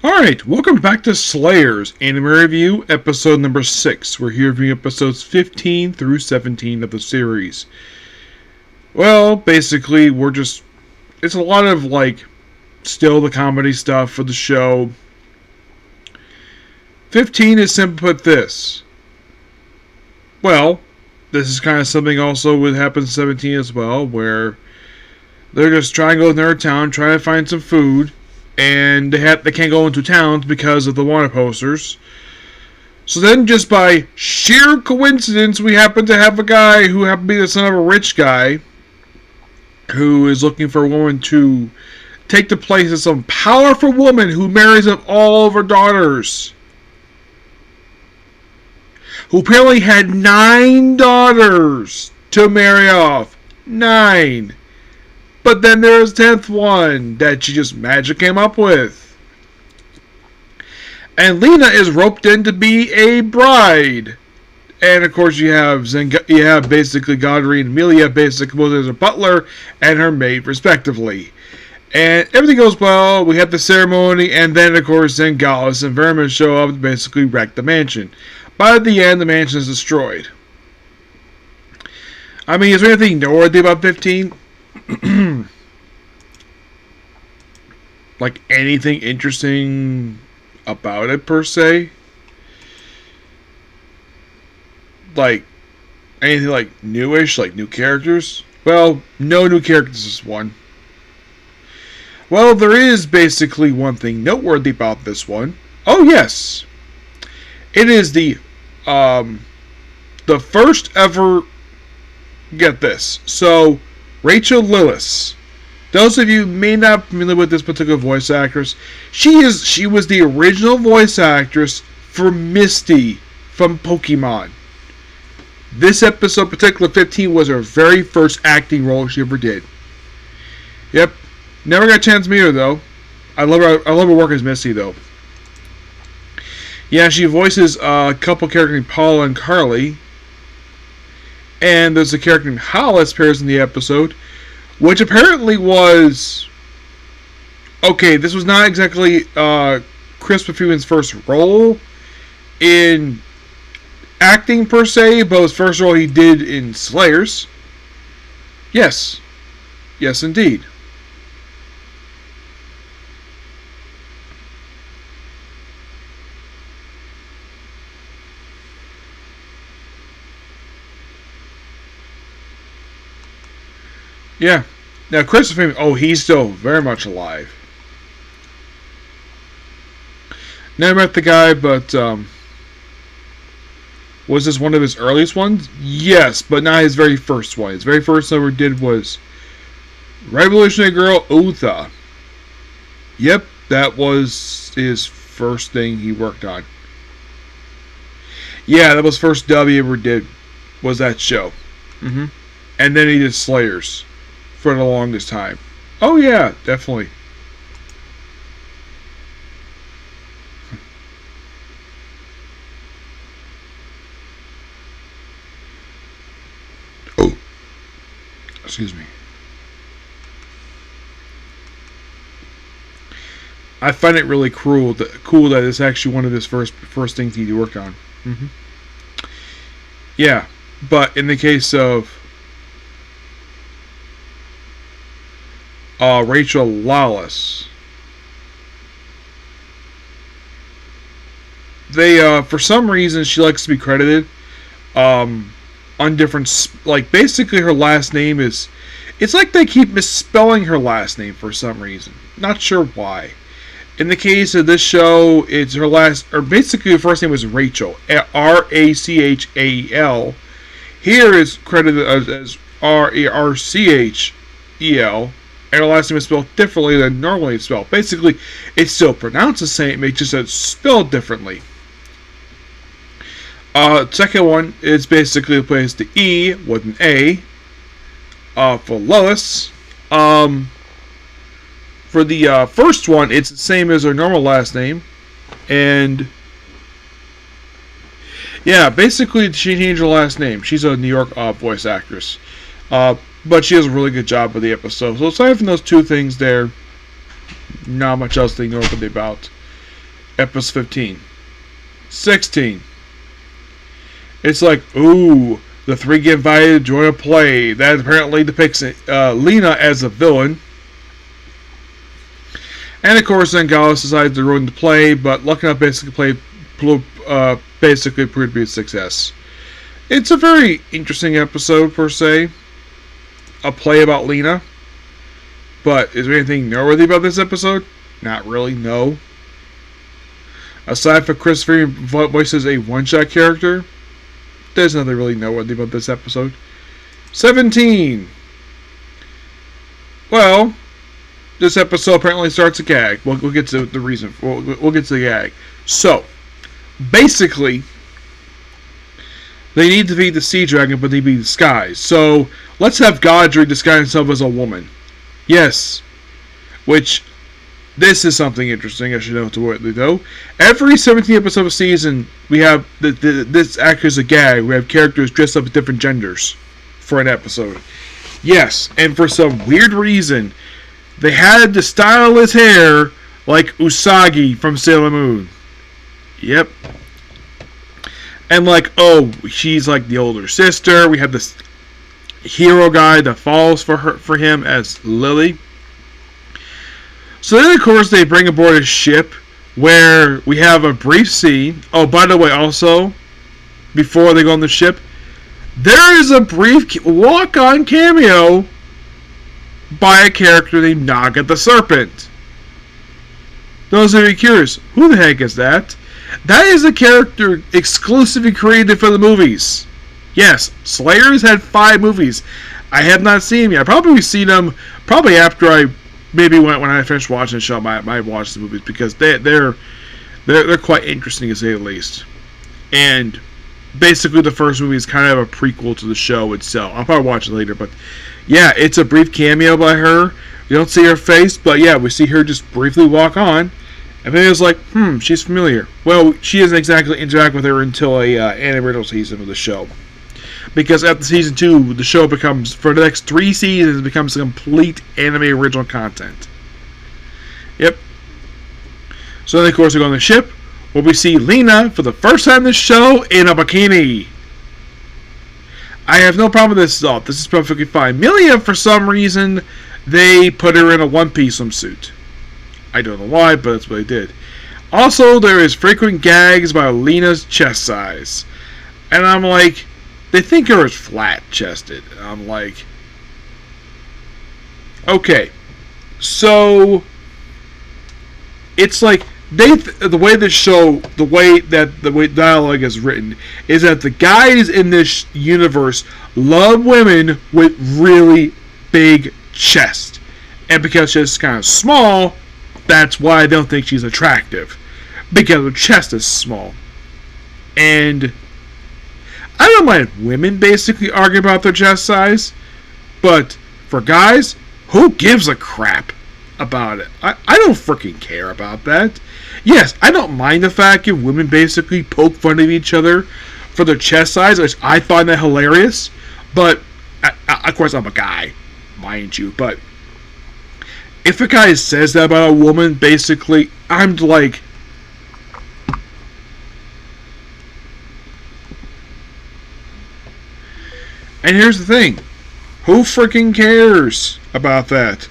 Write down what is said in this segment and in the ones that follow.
Alright, welcome back to Slayers Anime Review, episode number 6. We're here reviewing episodes 15 through 17 of the series. Well, basically, it's a lot of, still the comedy stuff for the show. 15 is simply put this. Well, this is kind of something also what happens in 17 as well, where they're just trying to go to their town, trying to find some food, and they can't go into towns because of the wanted posters. So then, just by sheer coincidence, we happen to have a guy who happens to be the son of a rich guy who is looking for a woman to take the place of some powerful woman who marries up all of her daughters. Who apparently had 9 daughters to marry off. 9. But then there's 10th one that she just magic came up with. And Lena is roped in to be a bride. And of course you have basically Godry and Amelia basically both as a butler and her maid respectively. And everything goes well. We have the ceremony, and then of course Gallus and Vermin show up to basically wreck the mansion. By the end, the mansion is destroyed. I mean, is there anything noteworthy about 15? Like anything interesting about it per se? Like anything like newish, like new characters? Well, no new characters this one. Well, there is basically one thing noteworthy about this one. Oh yes, it is the first ever. Get this. So, Rachel Lillis. Those of you who may not be familiar with this particular voice actress, she was the original voice actress for Misty from Pokemon. This episode, particular 15, was her very first acting role she ever did. Yep. Never got a chance to meet her though. I love her work as Misty though. Yeah, she voices a couple characters named Paula and Carly. And there's a character named Hollis appears in the episode, which apparently was... Okay, this was not exactly Chris Perfume's first role in acting per se, but his first role he did in Slayers. Yes. Yes, indeed. Yeah. Now, Christopher Freeman, he's still very much alive. Never met the guy, but, was this one of his earliest ones? Yes, but not his very first one. His very first one ever did was Revolutionary Girl Uther. Yep, that was his first thing he worked on. Yeah, that was first dub he ever did, was that show. And then he did Slayers for the longest time. Oh yeah, definitely. Oh, excuse me. I find it really cool that it's actually one of his first things he worked on. Yeah, but in the case of Rachel Lawless, they for some reason she likes to be credited on different, basically her last name is, it's like they keep misspelling her last name for some reason. Not sure why. In the case of this show, it's her basically her first name was Rachel, Rachel. Here is credited as Rachel. And her last name is spelled differently than normally it's spelled. Basically, it's still pronounced the same, it's just spelled differently. Second one is basically replaced the E with an A for Lois. For the first one, it's the same as her normal last name. And yeah, basically she changed her last name. She's a New York voice actress. But she does a really good job with the episode. So aside from those two things there, not much else to ignore about. Episode 15. 16. It's like, ooh, the three get invited to join a play. That apparently depicts Lena as a villain. And of course, then Gallus decides to ruin the play, but lucky enough basically proved to be a success. It's a very interesting episode, per se. A play about Lena. But is there anything noteworthy about this episode? Not really, no. Aside from Christopher voices a one-shot character, there's nothing really noteworthy about this episode. 17. Well, this episode apparently starts a gag. We'll get to the reason. We'll get to the gag. So, basically, they need to defeat the sea dragon, but they be disguised. So, let's have Godric disguise himself as a woman. Yes. Which, this is something interesting. I should know to what they do. Every 17 episode of season, we have this acts as a gag. We have characters dressed up as different genders for an episode. Yes, and for some weird reason, they had to style his hair like Usagi from Sailor Moon. Yep. And like, oh, she's like the older sister. We have this hero guy that falls for him as Lily. So then, of course, they bring aboard a ship where we have a brief scene. Oh, by the way, also, before they go on the ship, there is a brief walk-on cameo by a character named Naga the Serpent. Those of you curious, who the heck is that? That is a character exclusively created for the movies. Yes, Slayers had 5 movies. I have not seen them yet. I probably seen them probably after I maybe when I finished watching the show. I might watch the movies because they're quite interesting to say the least. And basically, the first movie is kind of a prequel to the show itself. I'll probably watch it later, but yeah, it's a brief cameo by her. You don't see her face, but yeah, we see her just briefly walk on. And then it's like, she's familiar. Well, she doesn't exactly interact with her until a animated season of the show. Because after season 2, the show becomes, for the next 3 seasons, it becomes a complete anime original content. Yep. So then, of course, we go on the ship, where we see Lena, for the first time in the show, in a bikini. I have no problem with this at all. This is perfectly fine. Milia, for some reason, they put her in a one-piece swimsuit. I don't know why, but that's what they did. Also, there is frequent gags about Lena's chest size. And I'm like, they think her is flat-chested. I'm like, okay. So, it's like, the way dialogue is written is that the guys in this universe love women with really big chests. And because she's kind of small, that's why I don't think she's attractive. Because her chest is small. And I don't mind women basically arguing about their chest size. But for guys, who gives a crap about it? I don't freaking care about that. Yes, I don't mind the fact that women basically poke fun of each other for their chest size, which I find that hilarious. But, of course, I'm a guy, mind you. But if a guy says that about a woman, basically, I'm like, and here's the thing. Who freaking cares about that?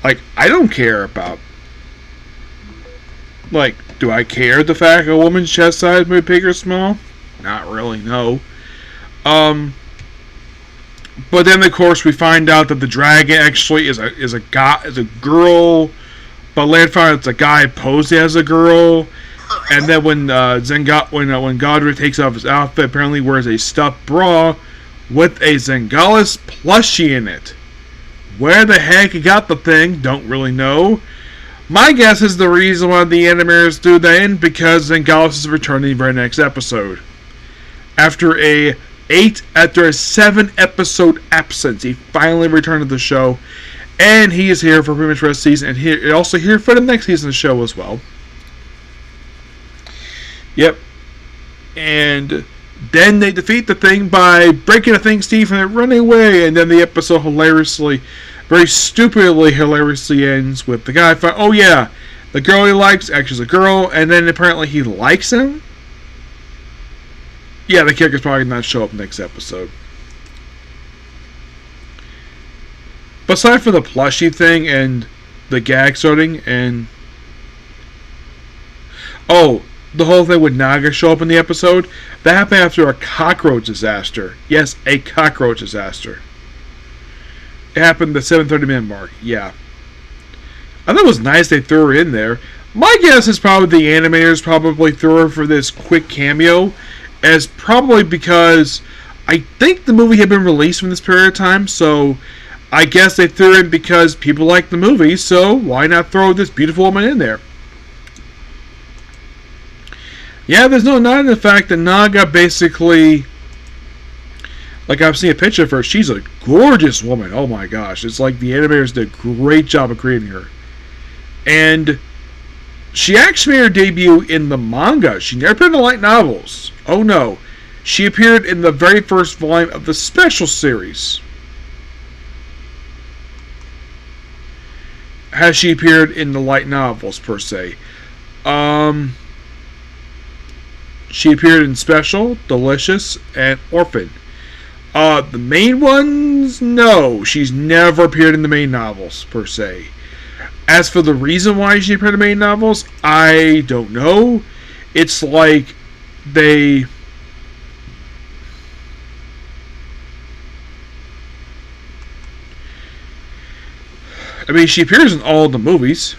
Like, I don't care about, like, do I care the fact a woman's chest size may be big or small? Not really, no. But then, of course, we find out that the dragon actually is a girl, but later found out it's a guy posing as a girl. And then when Godric takes off his outfit, apparently wears a stuffed bra with a Zengalis plushie in it. Where the heck he got the thing, don't really know. My guess is the reason why the animators do that because Zengalis is returning in the very next episode. After a 7 episode absence, he finally returned to the show, and he is here for pretty much the rest of the season, and also here for the next season of the show as well. Yep. And then they defeat the thing by breaking the thing's teeth and running away, and then the episode very stupidly hilariously ends with the guy oh yeah, The girl he likes actually is a girl, and then apparently he likes him. Yeah, the character's probably not show up next episode. But aside from the plushie thing and the gag starting and the whole thing with Naga show up in the episode, that happened after a cockroach disaster. Yes, a cockroach disaster. It happened at the 7:30-minute mark. Yeah. I thought it was nice they threw her in there. My guess is probably the animators probably threw her for this quick cameo, as probably because I think the movie had been released from this period of time, so I guess they threw her in because people like the movie, so why not throw this beautiful woman in there? Yeah, there's no denying the fact that Naga basically, like I've seen a picture of her, she's a gorgeous woman. Oh my gosh, it's like the animators did a great job of creating her. And she actually made her debut in the manga. She never appeared in the light novels. Oh no, she appeared in the very first volume of the special series. Has she appeared in the light novels per se? She appeared in Special, Delicious, and Orphan. The main ones, no. She's never appeared in the main novels, per se. As for the reason why she appeared in the main novels, I don't know. It's like they... I mean, she appears in all the movies.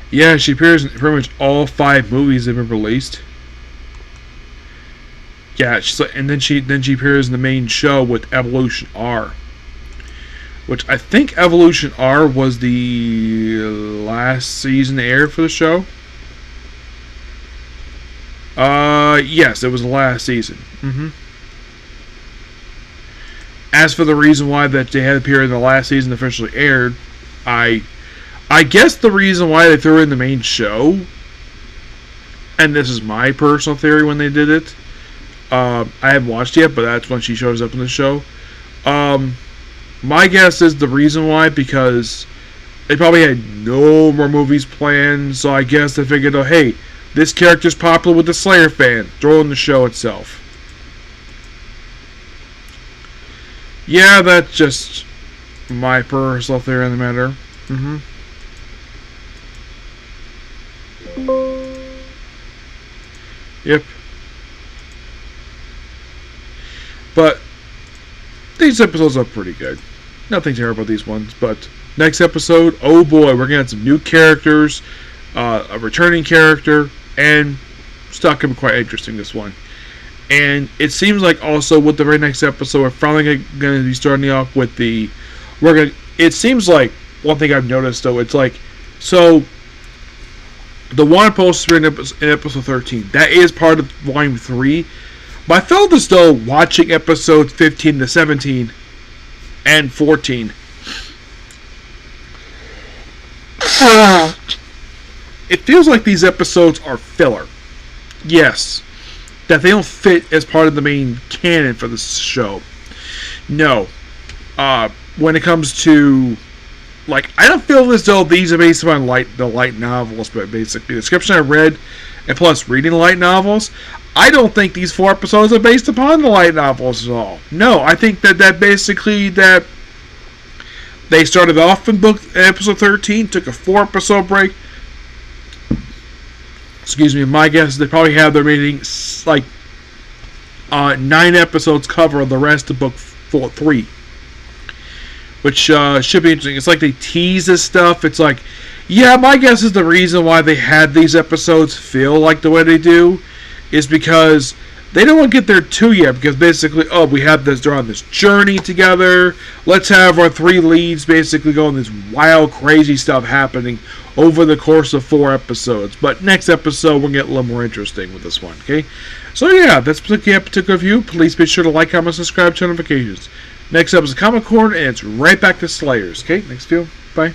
Yeah, she appears in pretty much all 5 movies that have been released. Yeah, and then she appears in the main show with Evolution R, which I think Evolution R was the last season aired for the show. Yes, it was the last season. As for the reason why that they had appeared in the last season officially aired, I guess the reason why they threw in the main show, and this is my personal theory when they did it, I haven't watched it yet, but that's when she shows up in the show. My guess is the reason why, because they probably had no more movies planned, so I guess they figured, oh, hey, this character's popular with the Slayer fan, throw in the show itself. Yeah, that's just my personal theory on the matter. Yep. But these episodes are pretty good. Nothing terrible about these ones. But next episode, oh boy, we're gonna have some new characters, a returning character, and stuff can be quite interesting. This one, and it seems like also with the very next episode, we're finally gonna be starting off with the. It seems like one thing I've noticed though, it's like so. The one post in episode 13, that is part of volume 3. But I felt as though watching episodes 15 to 17 and 14, it feels like these episodes are filler. Yes, that they don't fit as part of the main canon for this show. No. When it comes to... Like, I don't feel as though these are based upon the light novels, but basically the description I read, and plus reading the light novels, I don't think these 4 episodes are based upon the light novels at all. No, I think that basically that they started off in episode 13, took a 4-episode break. Excuse me, my guess is they probably have their remaining, 9 episodes cover the rest of book 3. Which should be interesting. It's like they tease this stuff. It's like, yeah, my guess is the reason why they had these episodes feel like the way they do is because they don't want to get there too yet. Because basically, we have this, they're on this journey together. Let's have our 3 leads basically go on this wild, crazy stuff happening over the course of 4 episodes. But next episode, we'll get a little more interesting with this one, okay? So yeah, that's particular view. Please be sure to like, comment, subscribe, turn notifications. Next up is Comic Corner, and it's right back to Slayers. Okay, next view. Bye.